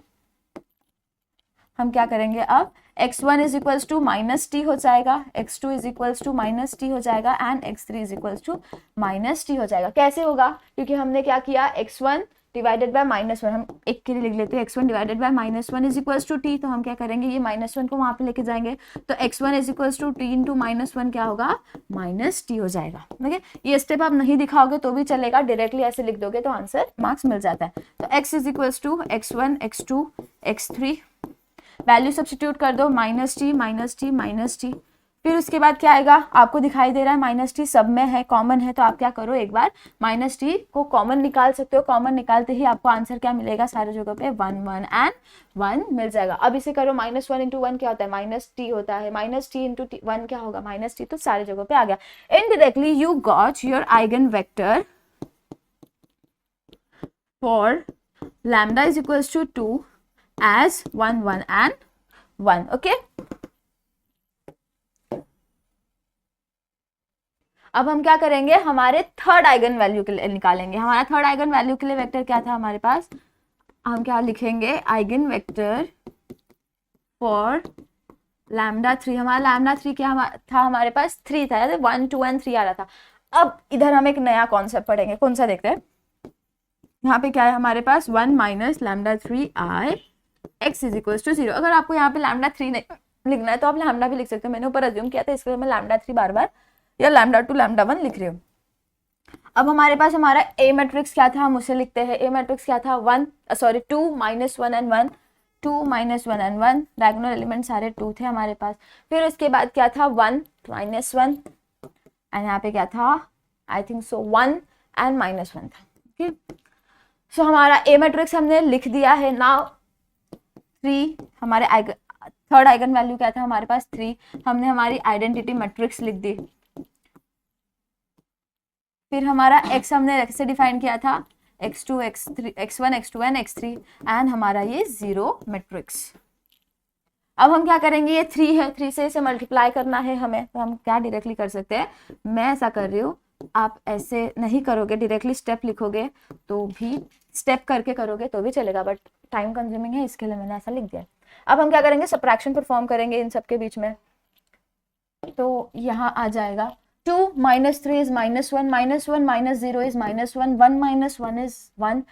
हम क्या करेंगे अब x1 is equals to minus t हो जाएगा, x2 is equals to minus t हो जाएगा and x3 is equals to minus t हो जाएगा। कैसे होगा, क्योंकि हमने क्या किया x1 डिवाइडेड बाय माइनस 1, हम एक के लिए लिख लेते हैं x1 divided by minus 1 is equals to t, तो हम क्या करेंगे ये माइनस 1 को वहां पे लेके जाएंगे, तो x1 is equals to t into minus 1 क्या होगा माइनस टी हो जाएगा। ठीक है, ये स्टेप आप नहीं दिखाओगे तो भी चलेगा, डायरेक्टली ऐसे लिख दोगे तो आंसर मार्क्स मिल जाता है। तो x is equals to x1 x2 x3, value substitute कर दो, minus t minus t minus t, फिर उसके बाद क्या आएगा, आपको दिखाई दे रहा है माइनस टी सब में है, कॉमन है, तो आप क्या करो एक बार माइनस टी को कॉमन निकाल सकते हो, कॉमन निकालते ही आपको आंसर क्या मिलेगा, सारे जगह पे 1 1 एंड 1 मिल जाएगा। अब इसे करो, माइनस 1 इंटू 1 क्या होता है माइनस टी होता है, माइनस टी इंटू 1 क्या होगा माइनस टी, तो सारे जगह पे आ गया। Indirectly you got your eigen vector for lambda is equals to 2 as 1 1 and 1, okay। अब हम क्या करेंगे, हमारे थर्ड आइगन वैल्यू के लिए निकालेंगे, हमारा थर्ड आइगन वैल्यू के लिए वेक्टर क्या था हमारे पास, हम क्या लिखेंगे आइगन वेक्टर फॉर लैम्डा 3, हमारा लैम्डा 3 क्या था हमारे पास 3 था, 1 2 एंड 3 आ रहा था। अब इधर हम एक नया कॉन्सेप्ट पढ़ेंगे, कौन सा देखते हैं, यहाँ पे क्या है हमारे पास 1 minus lambda 3 I x is equals to 0। अगर आपको यहाँ पे लैम्डा 3 लिखना है तो आप लैम्डा भी लिख सकते हो, मैंने ऊपर अज्यूम किया था इसलिए मैं लैम्डा 3 बार बार या लैम्डा 2 लैम्डा 1 लिख रही हूँ। अब हमारे पास हमारा ए मैट्रिक्स क्या था, हम उसे लिखते हैं, ए मैट्रिक्स क्या था 2 minus 1 and 1, 2 minus 1 and 1, diagonal element सारे 2 थे हमारे पास। फिर उसके बाद क्या था 1 माइनस 1 एंड यहाँ पे क्या था I think so 1 and minus 1 था। ओके, सो हमारा ए मैट्रिक्स हमने लिख दिया है। नाउ 3 हमारे थर्ड आइगन वैल्यू क्या था हमारे पास 3, हमने हमारी आइडेंटिटी मैट्रिक्स लिख दी। फिर हमारा x हमने ऐसे डिफाइन किया था x2 x3 x1 x2 and x3 and हमारा ये 0 मैट्रिक्स। अब हम क्या करेंगे, ये 3 है, 3 से इसे मल्टीप्लाई करना है हमें, तो हम क्या डायरेक्टली कर सकते हैं, मैं ऐसा कर रही हूँ, आप ऐसे नहीं करोगे, डायरेक्टली स्टेप लिखोगे तो भी, स्टेप करके करोगे तो भी चलेगा, बट टाइम कंज्यूमिंग है इसके लिए मैंने ऐसा लिख दिया। अब हम क्या करेंगे, सबट्रैक्शन परफॉर्म करेंगे इन सब के बीच में, तो यहाँ आ जाएगा 2 minus 3 is minus 1 minus 1 minus 0 is minus 1 1 minus 1 is 1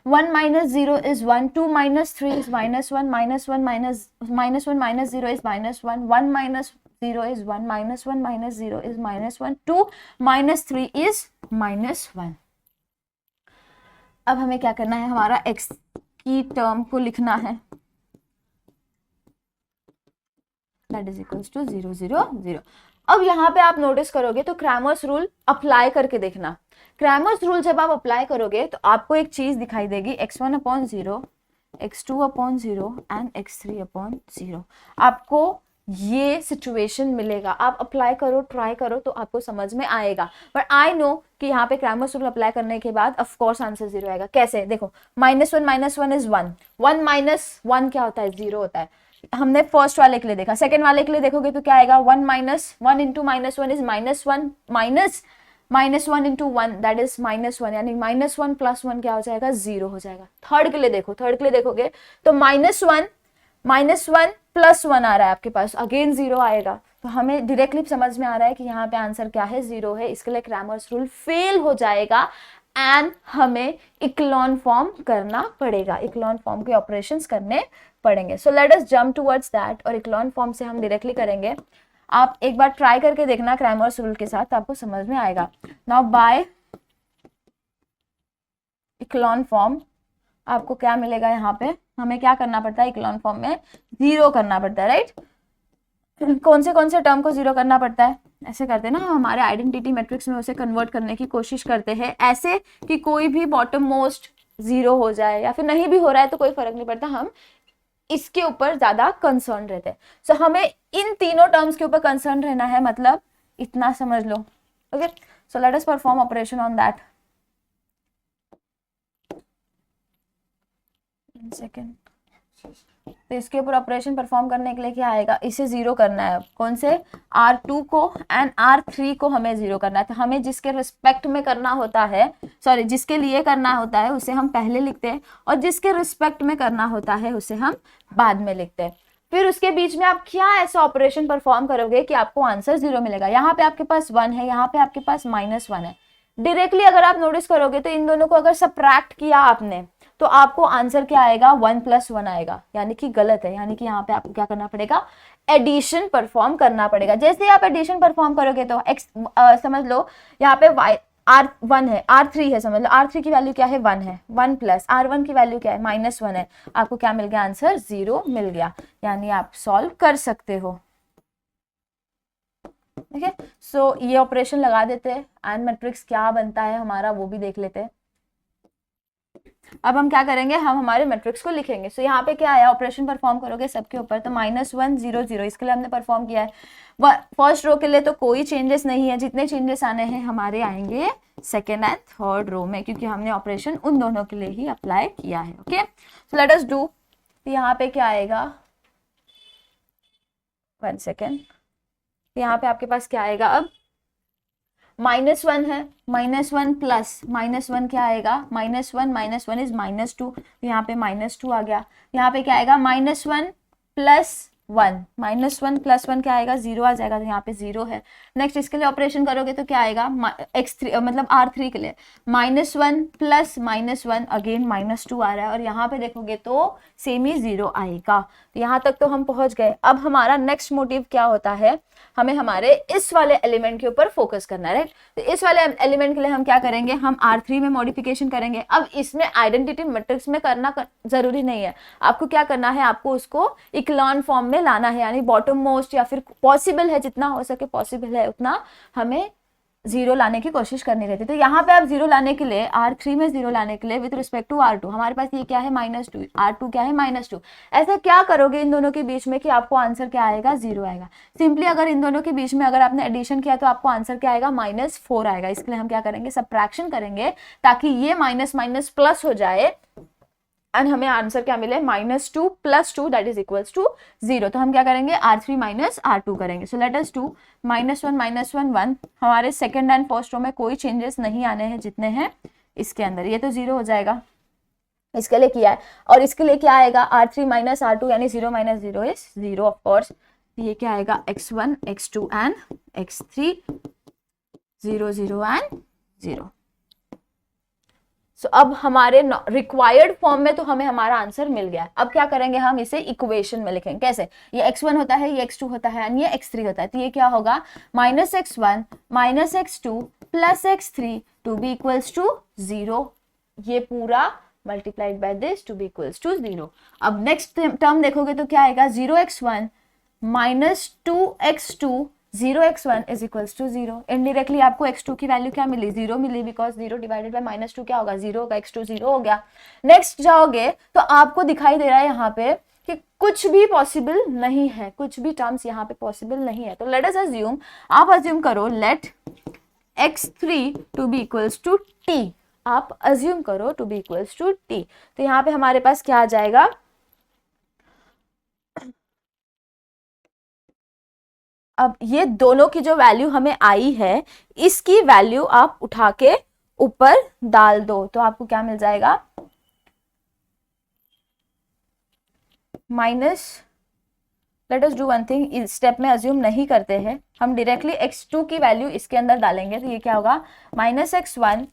1 minus 0 is 1 2 minus 3 is minus 1 minus 1 minus 1 minus 0 is minus 1 1 minus 0 is 1 minus 1 minus 0 is minus 1 2 minus 3 is minus 1। अब हमें क्या करना है, हमारा x की टर्म को लिखना है, that is equals to 0 0 0। अब यहाँ पे आप नोटिस करोगे तो क्रैमर्स रूल अप्लाई करके देखना, क्रैमर्स रूल जब आप अप्लाई करोगे तो आपको एक चीज दिखाई देगी, x1 upon 0 x2 upon 0 and x3 upon 0, आपको ये सिचुएशन मिलेगा। आप अप्लाई करो, ट्राई करो तो आपको समझ में आएगा, बट आई नो कि यहाँ पे क्रैमर्स रूल अप्लाई करने के बाद ऑफ कोर्स आंसर 0 आएगा। कैसे, देखो -1 इज 1 1 माइनस 1 क्या होता है 0 होता है, हमने फर्स्ट वाले के लिए देखा, सेकंड वाले के लिए देखोगे तो क्या आएगा 1 minus 1 into minus 1 is -1 minus 1 into 1 that is -1, यानी -1 प्लस 1 क्या हो जाएगा 0 हो जाएगा। थर्ड के लिए देखो, थर्ड के लिए देखोगे तो -1 प्लस 1 आ रहा है आपके पास, अगेन 0 आएगा, तो हमें डायरेक्टली समझ में आ रहा है कि यहाँ पे आंसर क्या है 0 है, इसके लिए क्रैमर्स रूल फेल हो जाएगा एंड हमें इक्लॉन फॉर्म करना पड़ेगा, इक्लॉन फॉर्म के ऑपरेशंस करने पड़ेंगे. सो let us jump towards that, और इक्लॉन फॉर्म से हम डायरेक्टली करेंगे. आप एक बार ट्राई करके देखना क्रैमर्स रूल के साथ, आपको समझ में आएगा. नाउ बाय इक्लॉन फॉर्म आपको क्या मिलेगा, यहाँ पे हमें क्या करना पड़ता है, इक्लॉन फॉर्म में जीरो करना पड़ता है, राइट. कौन से टर्म को जीरो करना पड़ता है, ऐसे करते हैं ना हमारे आइडेंटिटी मैट्रिक्स में, उसे कन्वर्ट करने की कोशिश करते हैं ऐसे कि कोई भी बॉटम मोस्ट जीरो हो जाए, या फिर नहीं भी हो रहा है तो कोई फर्क नहीं पड़ता, हम इसके ऊपर ज्यादा कंसर्न रहते हैं. सो हमें इन तीनों टर्म्स के ऊपर कंसर्न रहना है, मतलब इतना समझ लो. Okay, so let us perform operation on that. Second, तो इसके ऊपर ऑपरेशन परफॉर्म करने के लिए क्या आएगा, इसे जीरो करना है. कौन से, R2 को एंड R3 को हमें जीरो करना है. तो हमें जिसके रिस्पेक्ट में करना होता है, सॉरी जिसके लिए करना होता है उसे हम पहले लिखते हैं, और जिसके रिस्पेक्ट में करना होता है उसे हम बाद में लिखते हैं. फिर उसके बीच में आप क्या ऐसा ऑपरेशन परफॉर्म करोगे कि आपको आंसर जीरो मिलेगा. यहाँ पे आपके पास 1 है, यहाँ पे आपके पास -1 है. डायरेक्टली अगर आप नोटिस करोगे तो इन दोनों को अगर सब्ट्रैक्ट किया आपने तो आपको आंसर क्या आएगा, 1 + 1 आएगा, यानी कि गलत है. यानी कि यहाँ पे आपको क्या करना पड़ेगा, एडिशन परफॉर्म करना पड़ेगा. जैसे आप एडिशन परफॉर्म करोगे तो समझ लो यहाँ पे R1 है, R3 है, समझ लो R3 की वैल्यू क्या है, 1 है, 1 + R1 की वैल्यू क्या है, -1 है. आपको क्या मिल गया, आंसर 0 मिल गया. यानी आप सॉल्व कर सकते हो. ठीक है, सो ये ऑपरेशन लगा देते हैं, एंड मैट्रिक्स क्या बनता है हमारा वो भी देख लेते हैं. अब हम क्या करेंगे, हम हमारे मैट्रिक्स को लिखेंगे. सो यहाँ पे क्या आया, ऑपरेशन परफॉर्म करोगे सबके ऊपर, तो -1 0 0 इसके लिए हमने परफॉर्म किया है. फर्स्ट रो के लिए तो कोई चेंजेस नहीं है, जितने चेंजेस आने हैं हमारे आएंगे सेकेंड एंड थर्ड रो में, क्योंकि हमने ऑपरेशन उन दोनों के लिए ही अप्लाई किया है. Okay, so let us do. यहाँ पे क्या आएगा, 1 सेकेंड, यहाँ पे आपके पास क्या आएगा, अब -1 है, -1 प्लस -1 क्या आएगा, -1 -1 इज -2, यहाँ पे -2 आ गया. यहाँ पे क्या आएगा, -1 + 1, -1 + 1 क्या आएगा, 0 आ जाएगा, तो यहाँ पे 0 है. नेक्स्ट इसके लिए ऑपरेशन करोगे तो क्या आएगा, x3 मतलब R3 के लिए -1 + -1 अगेन -2 आ रहा है, और यहाँ पे देखोगे तो सेम ही 0 आएगा. तो यहाँ तक तो हम पहुंच गए. अब हमारा नेक्स्ट मोटिव क्या होता है, हमें हमारे इस वाले एलिमेंट के ऊपर फोकस करना है, राइट. तो इस वाले एलिमेंट के लिए हम क्या करेंगे, हम R3 में मॉडिफिकेशन करेंगे. अब इसमें आइडेंटिटी मैट्रिक्स में करना जरूरी नहीं है. आपको क्या करना है, आपको उसको इक्लॉन फॉर्म में लाना है, यानी बॉटम मोस्ट, या फिर पॉसिबल है जितना हो सके पॉसिबल है उतना हमें 0 लाने की कोशिश करनी रहती है. तो यहाँ पे आप 0 लाने के लिए, R3 में 0 लाने के लिए विद रिस्पेक्ट टू R2, हमारे पास ये क्या है, -2, R2 क्या है, -2. ऐसा क्या करोगे इन दोनों के बीच में कि आपको आंसर क्या आएगा, 0 आएगा. सिंपली अगर इन दोनों के बीच में अगर आपने एडिशन किया तो आपको आंसर क्या आएगा, -4 आएगा. इसके लिए हम क्या करेंगे, सबट्रैक्शन करेंगे, ताकि ये माइनस माइनस प्लस हो जाए एंड हमें आंसर क्या मिले, -2 + 2 दैट इज इक्वल्स टू 0. तो हम क्या करेंगे, R3 - R2 करेंगे. So let us do. -1 -1 1, हमारे सेकंड एंड फर्स्ट रो में कोई चेंजेस नहीं आने हैं जितने हैं इसके अंदर, ये तो 0 हो जाएगा. इसके लिए किया है, और इसके लिए क्या आएगा, R3 - R2 यानी 0 - 0 इज 0 ऑफ कोर्स. ये क्या आएगा, x1 x2 and x3, 0 0 and 0. सो अब हमारे रिक्वायर्ड फॉर्म में तो हमें हमारा आंसर मिल गया. अब क्या करेंगे, हम इसे इक्वेशन में लिखेंगे. कैसे, ये x1 होता है, ये x2 होता है, ये x3 होता है. तो ये क्या होगा, -x1 -x2 + x3 to be equals to 0. ये पूरा multiplied by this to be equals to 0. अब नेक्स्ट टर्म देखोगे तो क्या आएगा, 0x1 -2x2 0x1 is equals to 0. Indirectly आपको x2 की वैल्यू क्या मिली, 0 मिली, बिकॉज 0 डिवाइडेड बाय -2 क्या होगा, 0 होगा, x2 0 हो गया. नेक्स्ट जाओगे तो आपको दिखाई दे रहा है यहाँ पे कि कुछ भी पॉसिबल नहीं है, कुछ भी टर्म्स यहाँ पे पॉसिबल नहीं है. तो लेट अस अज्यूम, आप अज्यूम करो, let x3 to be equals to t. आप अज्यूम करो to be equals to t. तो यहाँ पे हमारे पास क्या आ जाएगा, अब ये दोनों की जो वैल्यू हमें आई है, इसकी वैल्यू आप उठा के ऊपर डाल दो, तो आपको क्या मिल जाएगा, minus. Let us do one thing, इस स्टेप में अज्यूम नहीं करते हैं, हम डायरेक्टली x2 की वैल्यू इसके अंदर डालेंगे. तो ये क्या होगा, -x1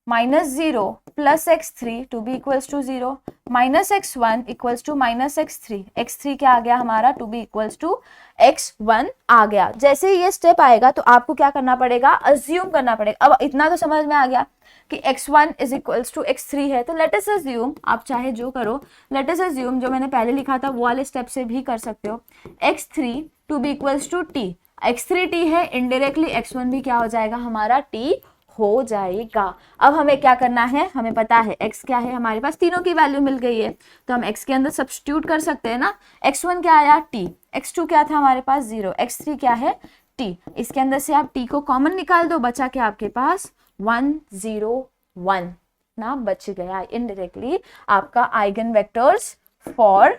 -0 plus x3 to be equals to 0, -x1 equals to -x3, x3 क्या आ गया हमारा, to be equals to x1 आ गया। जैसे ही ये स्टेप आएगा तो आपको क्या करना पड़ेगा, अज्यूम करना पड़ेगा। अब इतना तो समझ में आ गया कि x1 is equals to x3 है, तो लेट अस अज्यूम, आप चाहे जो करो, लेट अस अज्यूम जो मैंने पहले लिखा था वो वाले स्टेप से भी कर सकते हो, x3 to be equals to t, x3 t है, इनडायरेक्टली x1 भी क्या हो जाएगा हमारा t हो जाएगा। अब हमें क्या करना है, हमें पता है x क्या है, हमारे पास तीनों की वैल्यू मिल गई है, तो हम x के अंदर सब्स्टिट्यूट कर सकते हैं ना। x1 क्या आया t, x2 क्या था हमारे पास 0, x3 क्या है t, इसके अंदर से आप t को कॉमन निकाल दो, बचा क्या आपके पास 1 0 1 ना, बच गया इनडायरेक्टली आपका आइगन वेक्टर्स फॉर,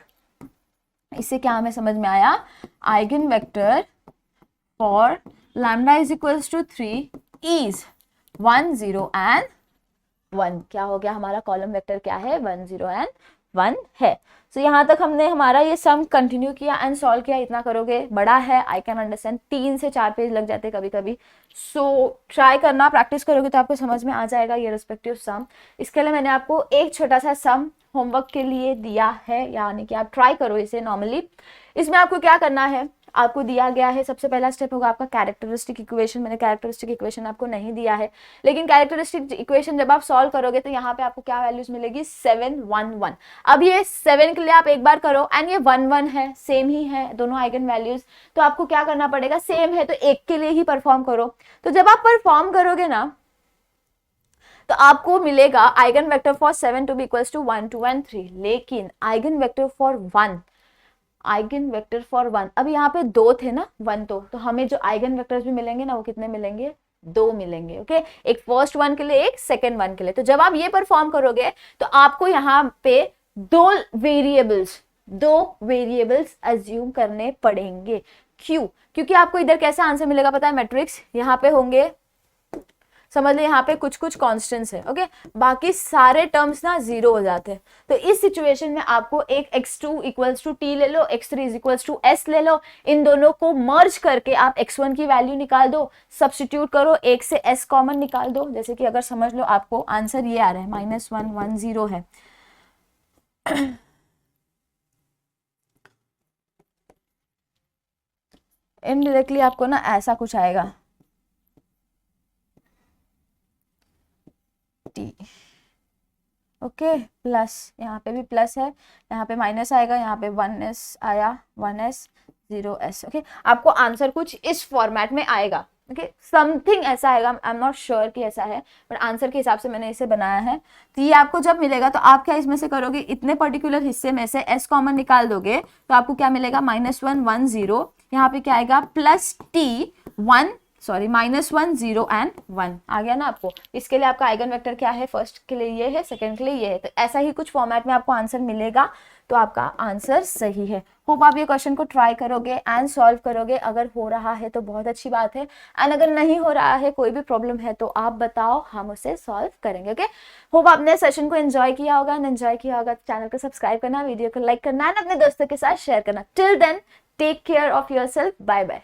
इससे क्या हमें समझ में आया, eigen vector for lambda is equals to 3 is 1 0 and 1, क्या हो गया हमारा कॉलम वेक्टर क्या है 1 0 एंड 1 है। सो यहाँ तक हमने हमारा ये सम कंटिन्यू किया एंड सॉल्व किया, इतना करोगे, बड़ा है आई कैन अंडरस्टैंड, 3 से 4 पेज लग जाते कभी कभी। सो ट्राई करना, प्रैक्टिस करोगे तो आपको समझ में आ जाएगा ये रिस्पेक्टिव सम। इसके लिए मैंने आपको एक छोटा सा सम होमवर्क के लिए दिया है, यानी कि आप ट्राई करो इसे नॉर्मली। इसमें आपको क्या करना है, आपको दिया गया है, सबसे पहला स्टेप होगा आपका कैरेक्टरिस्टिक इक्वेशन। मैंने कैरेक्टरिस्टिक इक्वेशन आपको नहीं दिया है, लेकिन कैरेक्टरिस्टिक इक्वेशन जब आप सॉल्व करोगे तो यहाँ पे आपको क्या वैल्यूज मिलेगी 7 1 1। अब ये 7 के लिए आप एक बार करो एंड ये 1 1 है, सेम ही है दोनों आइगन वैल्यूज, तो आपको क्या करना पड़ेगा, सेम है तो एक के लिए ही परफॉर्म करो। तो जब आप परफॉर्म करोगे ना तो आपको मिलेगा eigen vector for 7 to be equals to 1 2 and 3, लेकिन eigen vector for 1, eigen vector for 1, अब यहाँ पे 2 थे ना, 1 तो हमें जो आइगन वेक्टर्स भी मिलेंगे ना वो कितने मिलेंगे, 2 मिलेंगे। ओके, एक फर्स्ट 1 के लिए, एक सेकंड 1 के लिए। तो जब आप ये परफॉर्म करोगे तो आपको यहाँ पे दो वेरिएबल्स अज्यूम करने पड़ेंगे। क्यों, क्योंकि आपको इधर कैसा आंसर मिलेगा पता है, मैट्रिक्स यहाँ पे होंगे, समझ लो यहाँ पे कुछ कुछ कॉन्स्टेंट्स है, ओके, बाकी सारे टर्म्स ना 0 हो जाते हैं। तो इस सिचुएशन में आपको एक x2 इक्वल्स टू t ले लो, x3 is equals to s ले लो, इन दोनों को मर्ज करके आप x1 की वैल्यू निकाल दो, सब्स्टिट्यूट करो, एक से s कॉमन निकाल दो। जैसे कि अगर समझ लो आपको आंसर ये आ रहा है -1 1 0 है, इनडायरेक्टली आपको ना ऐसा कुछ आएगा t, ओके, प्लस यहाँ पे भी प्लस है, यहाँ पे माइनस आएगा, यहाँ पे 1s आया, 1s 0s, ओके, आपको आंसर कुछ इस फॉर्मेट में आएगा, ओके, समथिंग ऐसा आएगा, आई एम नॉट श्योर कि ऐसा है, बट आंसर के हिसाब से मैंने इसे बनाया है। तो ये आपको जब मिलेगा तो आप क्या इसमें से करोगे, इतने पर्टिकुलर हिस्से में से s कॉमन निकाल दोगे तो आपको क्या मिलेगा -1 1 0, यहाँ पे क्या आएगा प्लस t 1 सॉरी -1 0 एंड 1 आ गया ना आपको। इसके लिए आपका आइगन वेक्टर क्या है, फर्स्ट के लिए ये है, सेकंड के लिए ये है, तो ऐसा ही कुछ फॉर्मेट में आपको आंसर मिलेगा, तो आपका आंसर सही है। होप आप ये क्वेश्चन को ट्राई करोगे एंड सॉल्व करोगे, अगर हो रहा है तो बहुत अच्छी बात है, एंड अगर नहीं हो रहा है, कोई भी प्रॉब्लम है तो आप बताओ, हम उसे सॉल्व करेंगे। ओके, होप आपने सेशन को एंजॉय किया होगा, एंड एंजॉय किया होगा चैनल को सब्सक्राइब करना, वीडियो को लाइक करना एंड अपने दोस्तों के साथ शेयर करना। Till then take care of yourself, bye bye.